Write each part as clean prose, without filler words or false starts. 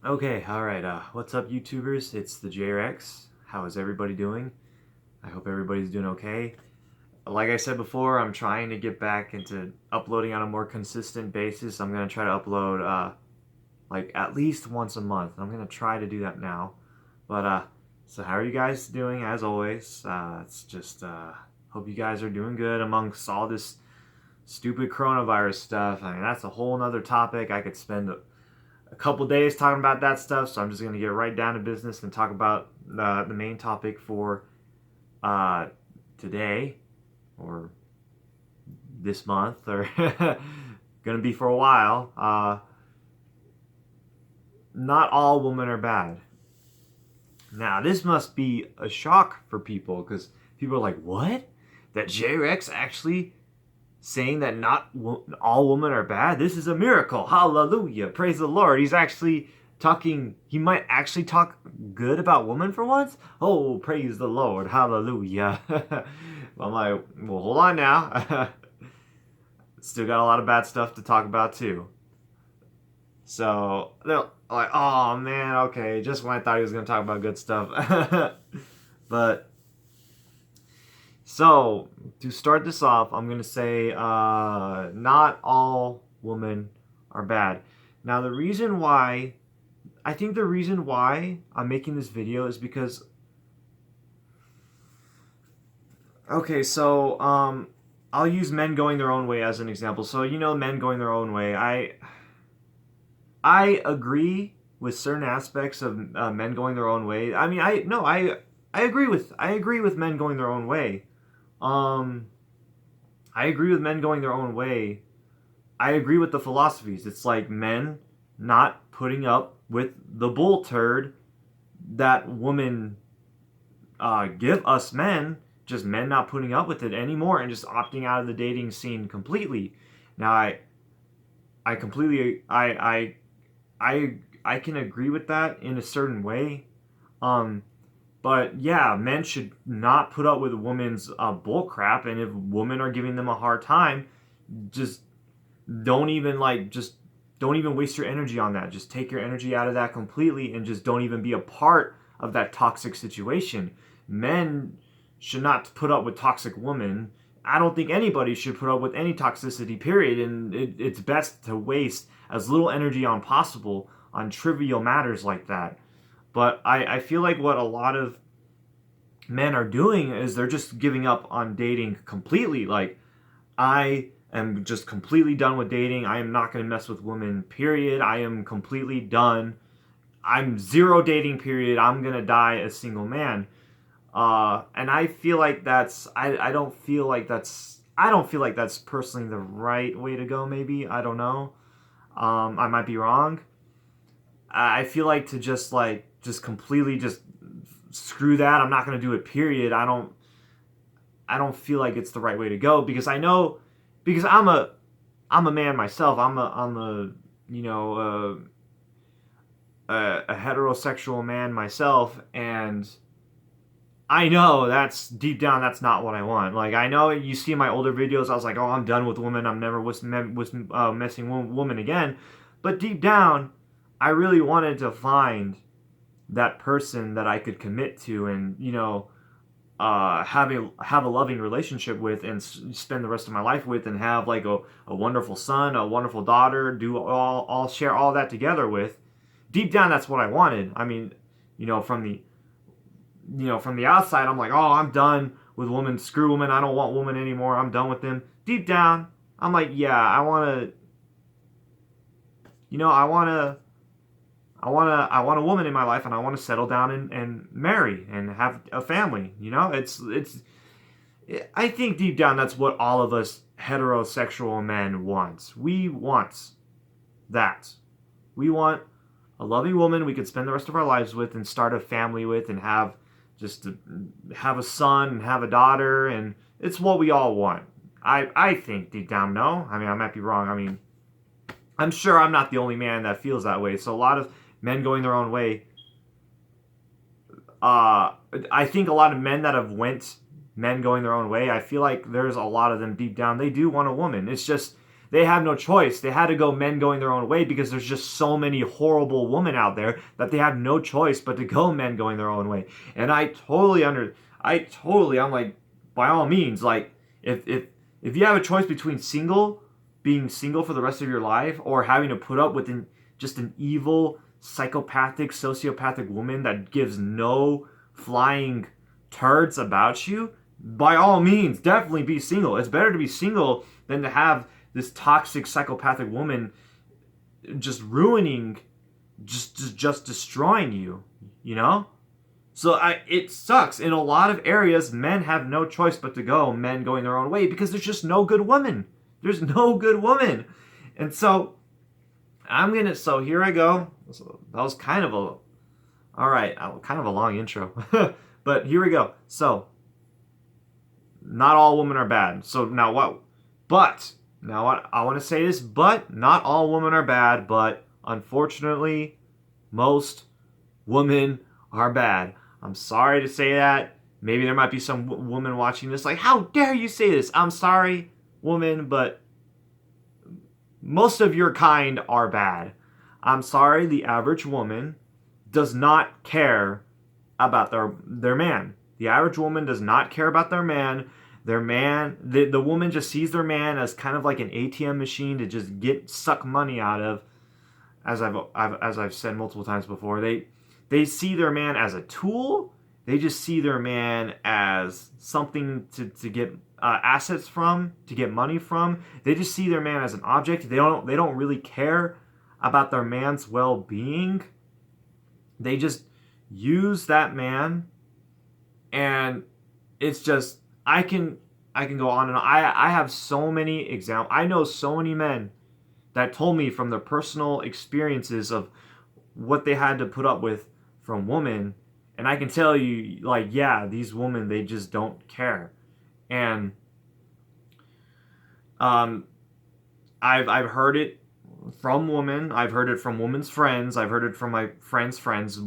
Okay, alright, what's up YouTubers? It's the JRX. How is everybody doing? I hope everybody's doing okay. Like I said before, I'm trying to get back into uploading on a more consistent basis. I'm gonna try to upload, like at least once a month. I'm gonna try to do that now. So how are you guys doing? As always, it's just, hope you guys are doing good amongst all this stupid coronavirus stuff. I mean, that's a whole nother topic. I could spend a couple days talking about that stuff, so I'm just going to get right down to business and talk about the main topic for uh, today or this month or going to be for a while. Not all women are bad. Now, this must be a shock for people because people are like, what? That JRX actually saying that not all women are bad? This is a miracle. Hallelujah. Praise the Lord. He's actually talking, he might actually talk good about women for once. Oh, praise the Lord. Hallelujah. I'm like, well, hold on now. Still got a lot of bad stuff to talk about too. So they're like, oh man, okay, just when I thought he was going to talk about good stuff. But so, to start this off, I'm going to say not all women are bad. Now, I think the reason why I'm making this video is because, okay, so I'll use men going their own way as an example. So, men going their own way. I agree with certain aspects of men going their own way. I mean, I agree with men going their own way. Um, I agree with men going their own way. I agree with the philosophies. It's like men not putting up with the bull turd that women give us men, just men not putting up with it anymore and just opting out of the dating scene completely. Now, I completely, I can agree with that in a certain way. Um, But yeah, men should not put up with a woman's bull crap, and if women are giving them a hard time, just just don't even waste your energy on that. Just take your energy out of that completely, and just don't even be a part of that toxic situation. Men should not put up with toxic women. I don't think anybody should put up with any toxicity. Period. And it's best to waste as little energy on possible on trivial matters like that. But I feel like what a lot of men are doing is they're just giving up on dating completely. Like, I am just completely done with dating. I am not going to mess with women, period. I am completely done. I'm zero dating, period. I'm going to die a single man. And I feel like I don't feel like that's personally the right way to go, maybe. I don't know. I might be wrong. I feel like to just completely just screw that. I'm not going to do it. Period. I don't feel like it's the right way to go because I know because I'm a man myself. I'm a you know a heterosexual man myself, and I know that's deep down that's not what I want. Like I know you see my older videos, I was like, oh, I'm done with women. I'm never messing women again. But deep down, I really wanted to find that person that I could commit to and have a loving relationship with and spend the rest of my life with and have like a wonderful son, a wonderful daughter, do all share all that together with. Deep down, that's what I wanted. I mean, you know, from the from the outside, I'm like, oh, I'm done with women. Screw women. I don't want women anymore. I'm done with them. Deep down, I'm like, yeah, I want to. I want a woman in my life, and I want to settle down and marry and have a family. I think deep down that's what all of us heterosexual men want. We want that. We want a loving woman we could spend the rest of our lives with and start a family with and have a son and have a daughter, and it's what we all want. I think deep down, no. I mean, I might be wrong. I mean, I'm sure I'm not the only man that feels that way. So a lot of men going their own way. I think a lot of men that have went men going their own way. I feel like there's a lot of them deep down they do want a woman. It's just they have no choice. They had to go men going their own way because there's just so many horrible women out there that they have no choice but to go men going their own way. And I'm like, by all means, like, if you have a choice between being single for the rest of your life, or having to put up with just an evil, psychopathic, sociopathic woman that gives no flying turds about you, by all means, definitely be single. It's better to be single than to have this toxic, psychopathic woman just ruining, just destroying you, you know? So it sucks. In a lot of areas, men have no choice but to go men going their own way because there's just no good woman. There's no good woman. And so so here I go. So that was kind of a long intro. But here we go. So, not all women are bad. So now what? But, now what? I want to say this, but not all women are bad, but unfortunately, most women are bad. I'm sorry to say that. Maybe there might be some woman watching this like, how dare you say this? I'm sorry, woman, but most of your kind are bad. I'm sorry, the average woman does not care about their man. The average woman does not care about their man. The woman just sees their man as kind of like an ATM machine to just suck money out of. As I've said multiple times before, they see their man as a tool. They just see their man as something to get assets from, to get money from. They just see their man as an object. They don't really care about their man's well-being. They just use that man, and it's just I can go on and on. I have so many examples. I know so many men that told me from their personal experiences of what they had to put up with from women, and I can tell you, like, yeah, these women, they just don't care. And I've heard it from women. I've heard it from women's friends. I've heard it from my friends' friends.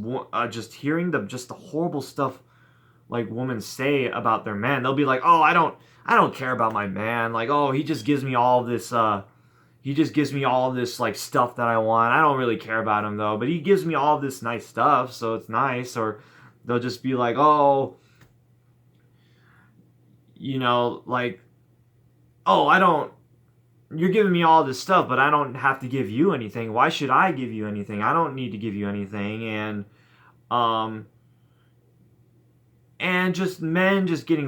Just hearing the horrible stuff like women say about their men. They'll be like, "Oh, I don't care about my man. Like, oh, he just gives me all this like stuff that I want. I don't really care about him though, but he gives me all this nice stuff, so it's nice." Or they'll just be like, "Oh, like, oh, you're giving me all this stuff, but I don't have to give you anything. Why should I give you anything? I don't need to give you anything." And just men just getting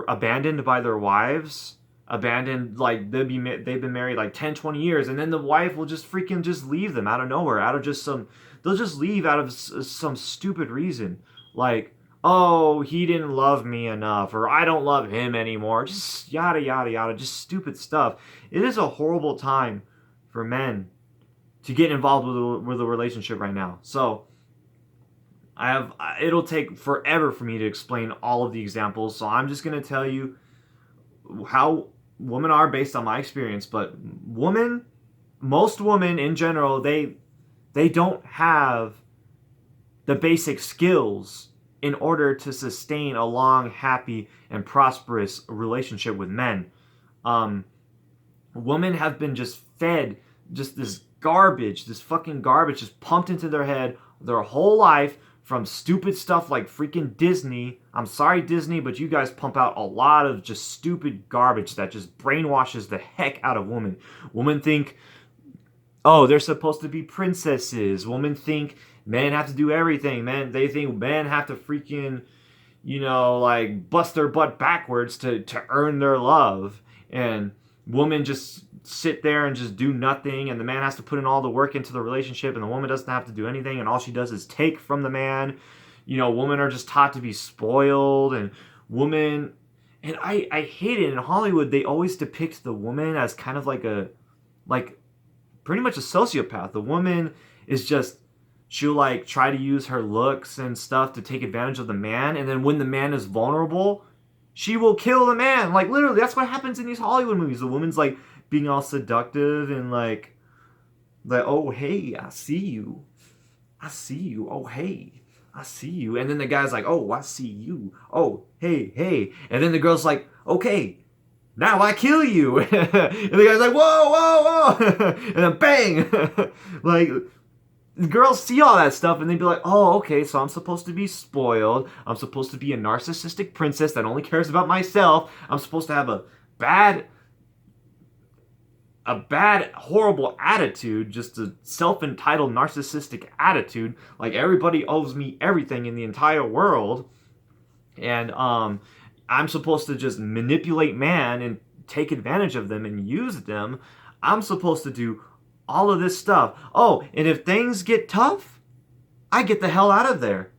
abandoned by their wives. Abandoned, like, they've been married like 10, 20 years, and then the wife will just freaking just leave them out of nowhere, they'll just leave out of some stupid reason. Like, oh, he didn't love me enough, or I don't love him anymore. Just yada, yada, yada. Just stupid stuff. It is a horrible time for men to get involved with a relationship right now. So, it'll take forever for me to explain all of the examples. So I'm just going to tell you how women are based on my experience. But most women in general, they don't have the basic skills in order to sustain a long, happy, and prosperous relationship with men. Women have been just fed just this fucking garbage, just pumped into their head their whole life from stupid stuff like freaking Disney. I'm sorry, Disney, but you guys pump out a lot of just stupid garbage that just brainwashes the heck out of women. Women think, oh, they're supposed to be princesses. Women think men have to do everything. They think men have to freaking, like, bust their butt backwards to earn their love. And women just sit there and just do nothing, and the man has to put in all the work into the relationship, and the woman doesn't have to do anything, and all she does is take from the man. Women are just taught to be spoiled, and I hate it. In Hollywood, they always depict the woman as kind of like pretty much a sociopath. The woman is just, she'll like try to use her looks and stuff to take advantage of the man, and then when the man is vulnerable, she will kill the man. Like, literally, that's what happens in these Hollywood movies. The woman's like being all seductive and like, oh, hey, I see you. Oh, hey, I see you. And then the guy's like, oh, I see you. Oh, hey. And then the girl's like, okay, now I kill you. And the guy's like, whoa, whoa, whoa. And then bang. Like, girls see all that stuff and they'd be like, oh, okay, so I'm supposed to be spoiled. I'm supposed to be a narcissistic princess that only cares about myself. I'm supposed to have bad, horrible attitude, just a self-entitled narcissistic attitude. Like everybody owes me everything in the entire world. And I'm supposed to just manipulate man and take advantage of them and use them. I'm supposed to do all of this stuff. Oh, and if things get tough, I get the hell out of there.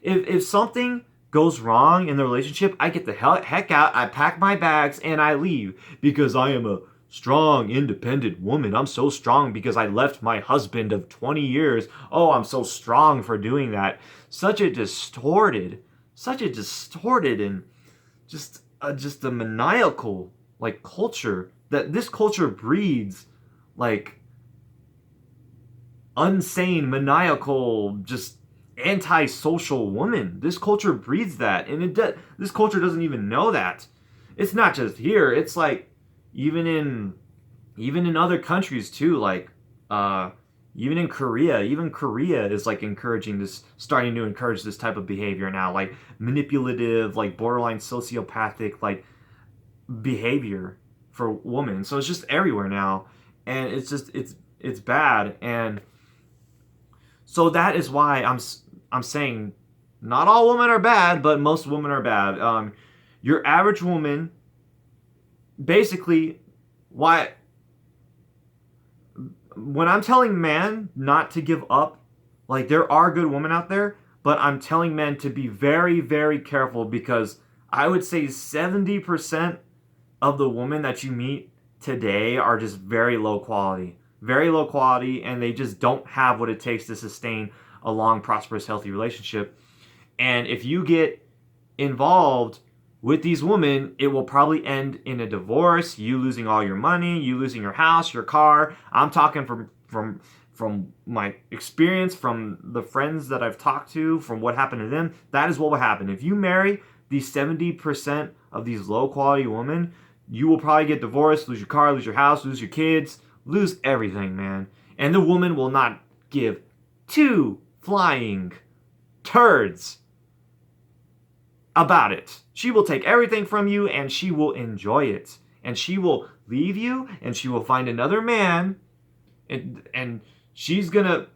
If something goes wrong in the relationship, I get the heck out. I pack my bags and I leave because I am a strong, independent woman. I'm so strong because I left my husband of 20 years. Oh, I'm so strong for doing that. Such a distorted and just a maniacal like culture that this culture breeds, like unsane, maniacal, just antisocial woman. This culture breeds that, and this culture doesn't even know that. It's not just here. It's like even in other countries too. Like even in Korea, even Korea is like starting to encourage this type of behavior now, like manipulative, like borderline sociopathic, like behavior for women. So it's just everywhere now, and it's bad. And so that is why I'm saying not all women are bad, but most women are bad. Your average woman, basically, why when I'm telling men not to give up, like there are good women out there, but I'm telling men to be very, very careful because I would say 70% of the women that you meet today are just very low quality. Very low quality, and they just don't have what it takes to sustain a long, prosperous, healthy relationship. And if you get involved with these women, it will probably end in a divorce, you losing all your money, you losing your house, your car. I'm talking from my experience, from the friends that I've talked to, from what happened to them. That is what will happen. If you marry these 70% of these low quality women, you will probably get divorced, lose your car, lose your house, lose your kids, lose everything, man. And the woman will not give two flying turds about it. She will take everything from you and she will enjoy it. And she will leave you and she will find another man, and she's gonna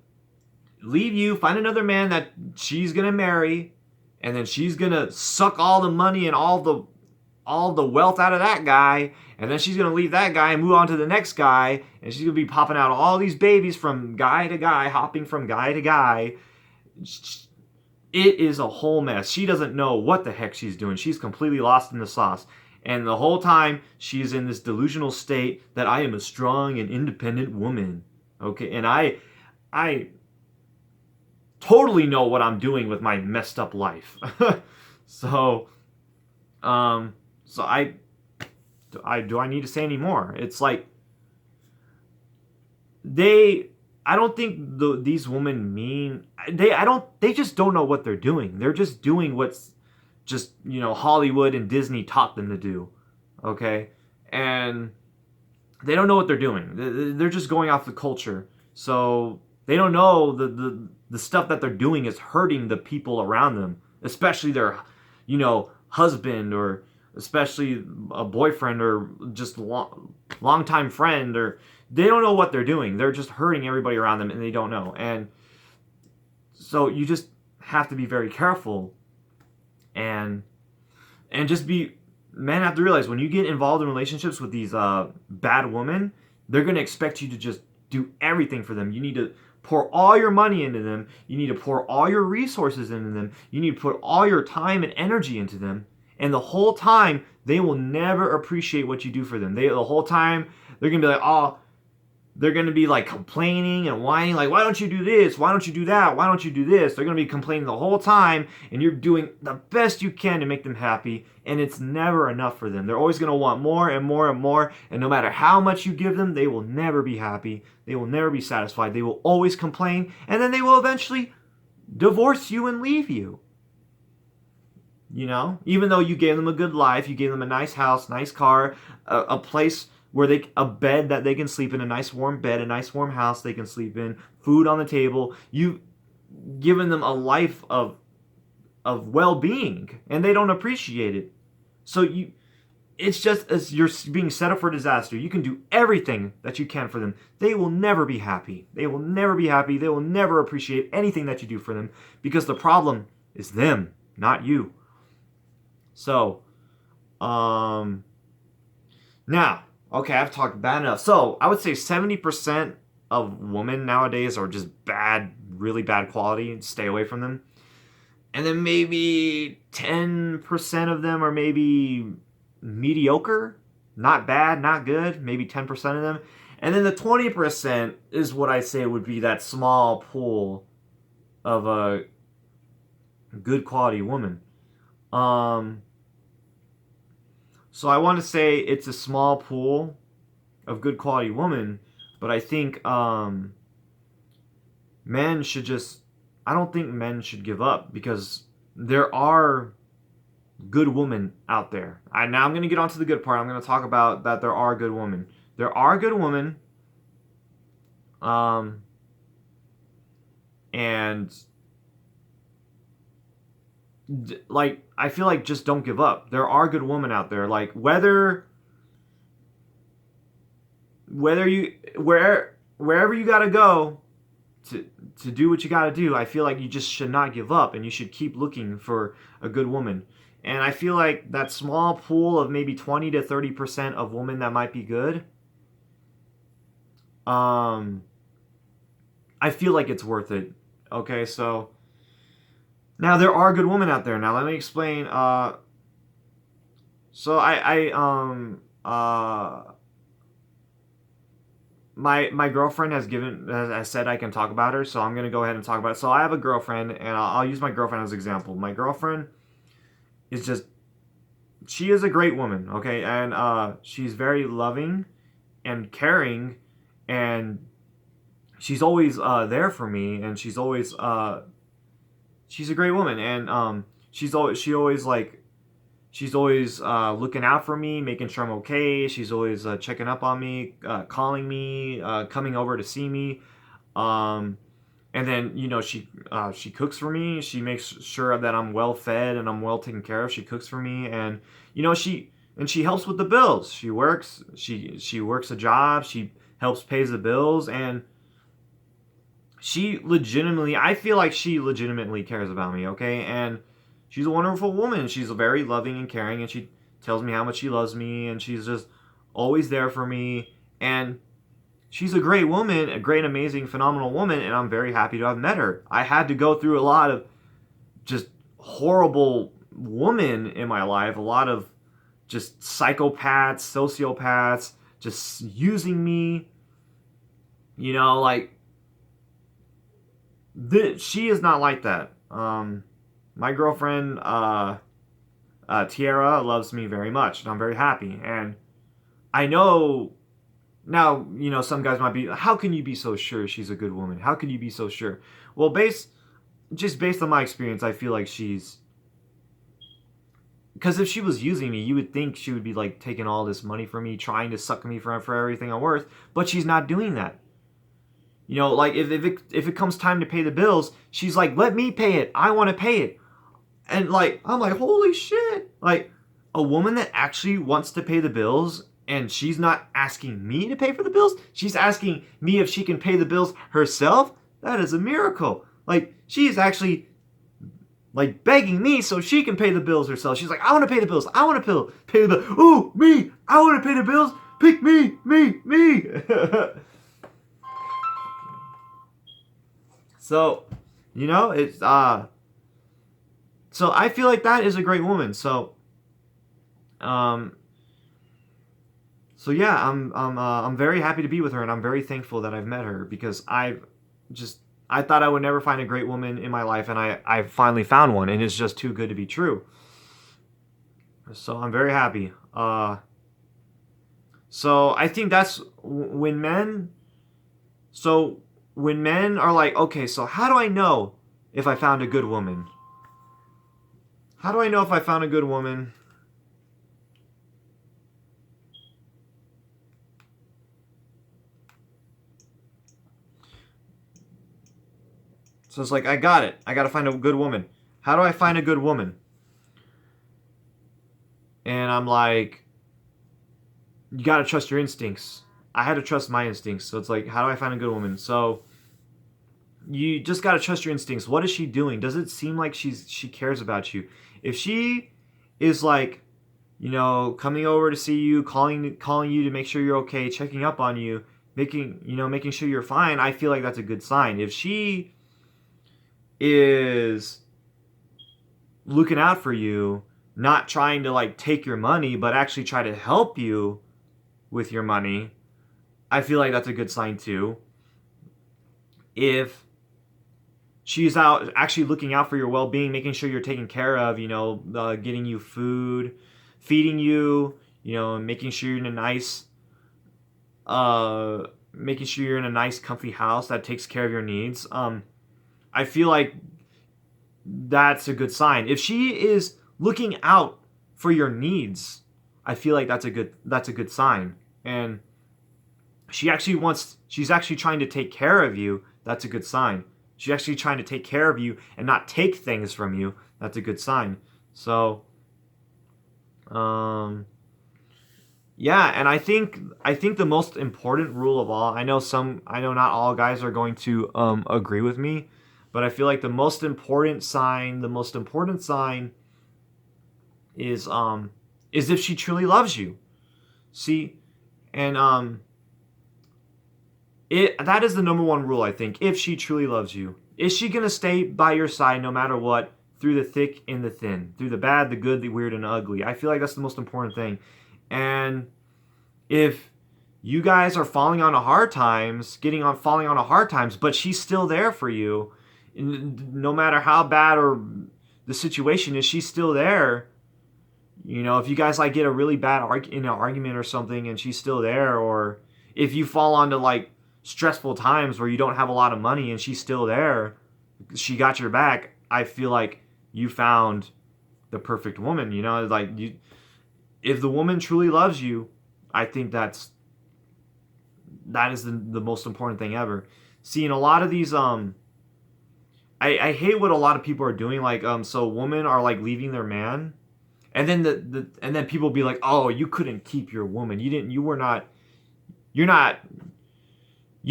leave you, find another man that she's gonna marry, and then she's gonna suck all the money and all the wealth out of that guy, and then she's gonna leave that guy and move on to the next guy, and she's gonna be popping out all these babies from guy to guy, hopping from guy to guy. It is a whole mess. She doesn't know what the heck she's doing. She's completely lost in the sauce. And the whole time, she's in this delusional state that I am a strong and independent woman. Okay, and I totally know what I'm doing with my messed up life. So I need to say any more? It's like I don't think these women they just don't know what they're doing. They're just doing what's just, Hollywood and Disney taught them to do. Okay? And they don't know what they're doing. They're just going off the culture. So they don't know the stuff that they're doing is hurting the people around them, especially their, husband, or especially a boyfriend, or just longtime friend, or they don't know what they're doing. They're just hurting everybody around them and they don't know. And so you just have to be very careful, and men have to realize when you get involved in relationships with these bad women, they're going to expect you to just do everything for them. You need to pour all your money into them. You need to pour all your resources into them. You need to put all your time and energy into them. And the whole time, they will never appreciate what you do for them. The whole time, they're going to be like, oh, they're going to be like complaining and whining, like, why don't you do this? Why don't you do that? Why don't you do this? They're going to be complaining the whole time, and you're doing the best you can to make them happy, and it's never enough for them. They're always going to want more and more and more, and no matter how much you give them, they will never be happy. They will never be satisfied. They will always complain, and then they will eventually divorce you and leave you. Even though you gave them a good life, you gave them a nice house, nice car, a place where a bed that they can sleep in, a nice warm bed, a nice warm house they can sleep in, food on the table. You've given them a life of well-being, and they don't appreciate it. So it's just as you're being set up for disaster. You can do everything that you can for them. They will never be happy. They will never be happy. They will never appreciate anything that you do for them, because the problem is them, not you. So, now, okay, I've talked bad enough. So, I would say 70% of women nowadays are just bad, really bad quality. Stay away from them. And then maybe 10% of them are maybe mediocre, not bad, not good, maybe 10% of them. And then the 20% is what I say would be that small pool of a good quality woman. So I want to say it's a small pool of good quality women, but I think men should just, I don't think men should give up, because there are good women out there. Now I'm going to get onto the good part. I'm going to talk about that there are good women. There are good women. And like, I feel like just don't give up. There are good women out there. Like, wherever you got to go to do what you got to do, I feel like you just should not give up, and you should keep looking for a good woman. And I feel like that small pool of maybe 20 to 30% of women that might be good, I feel like it's worth it. Okay, so now there are good women out there. Now let me explain. So my girlfriend has said I can talk about her, so I'm gonna go ahead and talk about it. So I have a girlfriend, and I'll use my girlfriend as an example. My girlfriend she is a great woman, okay, and she's very loving and caring, and she's always there for me, and she's a great woman, and she's always looking out for me, making sure I'm okay. She's always checking up on me, calling me, coming over to see me. And then, she cooks for me. She makes sure that I'm well fed and I'm well taken care of. She cooks for me, and she helps with the bills. She works a job. She helps pays the bills, and I feel like she legitimately cares about me, okay? And she's a wonderful woman. She's very loving and caring, and she tells me how much she loves me, and she's just always there for me. And she's a great woman, a great, amazing, phenomenal woman, and I'm very happy to have met her. I had to go through a lot of just horrible women in my life, a lot of just psychopaths, sociopaths, just using me. She is not like that. My girlfriend, Tiara, loves me very much, and I'm very happy. And I know now, some guys might be, how can you be so sure she's a good woman? How can you be so sure? Well, based on my experience, I feel like because if she was using me, you would think she would be like taking all this money from me, trying to suck me for everything I'm worth, but she's not doing that. Like if it comes time to pay the bills, she's like, let me pay it. I want to pay it. And like, I'm like, holy shit. Like, a woman that actually wants to pay the bills, and she's not asking me to pay for the bills, she's asking me if she can pay the bills herself. That is a miracle. Like, she's actually like begging me so she can pay the bills herself. She's like, I want to pay the bills. I want to pay the bills. Ooh, me. I want to pay the bills. Pick me. So, it's so I feel like that is a great woman. So yeah, I'm very happy to be with her, and I'm very thankful that I've met her, because I thought I would never find a great woman in my life, and I finally found one, and it's just too good to be true. So I'm very happy. So I think that's when men are like, okay, so how do I know if I found a good woman? How do I know if I found a good woman? So it's like, I got it. I got to find a good woman. How do I find a good woman? And I'm like, you got to trust your instincts. I had to trust my instincts. So it's like, how do I find a good woman? So you just got to trust your instincts. What is she doing? Does it seem like she cares about you? If she is like, coming over to see you, calling you to make sure you're okay, checking up on you, making sure you're fine, I feel like that's a good sign. If she is looking out for you, not trying to like take your money, but actually try to help you with your money, I feel like that's a good sign too. If she's out actually looking out for your well-being, making sure you're taken care of, getting you food, feeding you, making sure you're in a nice comfy house that takes care of your needs. I feel like that's a good sign. If she is looking out for your needs, I feel like that's a good sign. And she's actually trying to take care of you, that's a good sign. She's actually trying to take care of you and not take things from you, that's a good sign. So yeah, and I think the most important rule of all, I know not all guys are going to agree with me, but I feel like the most important sign is if she truly loves you. See, and that is the number one rule, I think. If she truly loves you, is she gonna stay by your side no matter what, through the thick and the thin, through the bad, the good, the weird, and the ugly? I feel like that's the most important thing. And if you guys are falling on hard times, but she's still there for you, no matter how bad or the situation is, she's still there. If you guys like get a really bad argument or something, and she's still there, or if you fall onto like stressful times where you don't have a lot of money and she's still there, she got your back, I feel like you found the perfect woman. If the woman truly loves you, I think that is the most important thing ever. See, in a lot of these I hate what a lot of people are doing, like so women are like leaving their man, and then and then people be like, oh, you couldn't keep your woman, you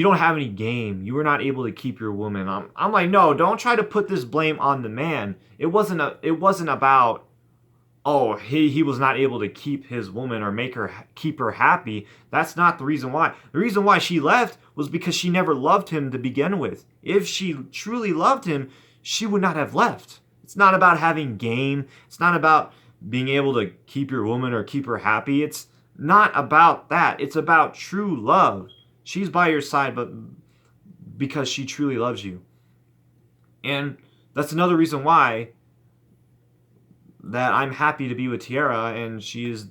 don't have any game, you were not able to keep your woman. I'm like, no, don't try to put this blame on the man. It wasn't about, oh, he was not able to keep his woman or keep her happy. That's not the reason why. The reason why she left was because she never loved him to begin with. If she truly loved him, she would not have left. It's not about having game. It's not about being able to keep your woman or keep her happy. It's not about that. It's about true love. She's by your side, but because she truly loves you. And that's another reason why that I'm happy to be with Tiara, and she is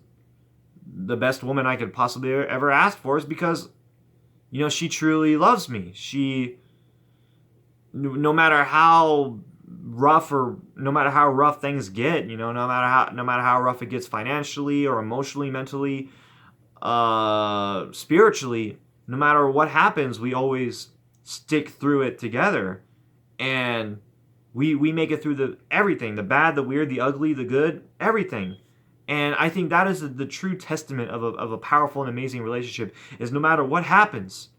the best woman I could possibly ever ask for, is because, she truly loves me. She, no matter how rough things get, no matter how rough it gets financially or emotionally, mentally, spiritually, no matter what happens, we always stick through it together. And we make it through everything, the bad, the weird, the ugly, the good, everything. And I think that is the true testament of a powerful and amazing relationship, is no matter what happens,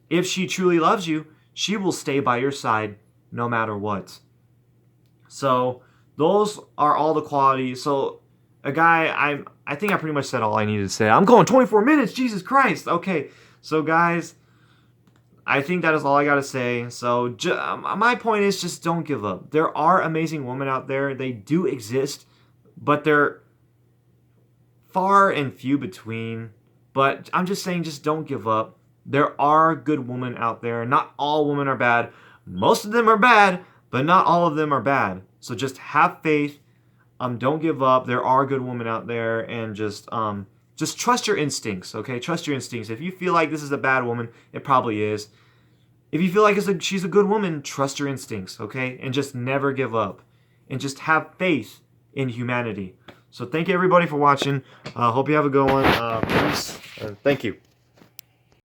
if she truly loves you, she will stay by your side no matter what. So those are all the qualities. So a guy, I think I pretty much said all I needed to say. I'm going 24 minutes, Jesus Christ. Okay, so guys, I think that is all I got to say. So my point is, just don't give up. There are amazing women out there. They do exist, but they're far and few between. But I'm just saying, just don't give up. There are good women out there. Not all women are bad. Most of them are bad, but not all of them are bad. So just have faith. Don't give up. There are good women out there, and just trust your instincts, okay? Trust your instincts. If you feel like this is a bad woman, it probably is. If you feel like she's a good woman, trust your instincts, okay? And just never give up. And just have faith in humanity. So thank you everybody for watching. Hope you have a good one. Peace. Thank you.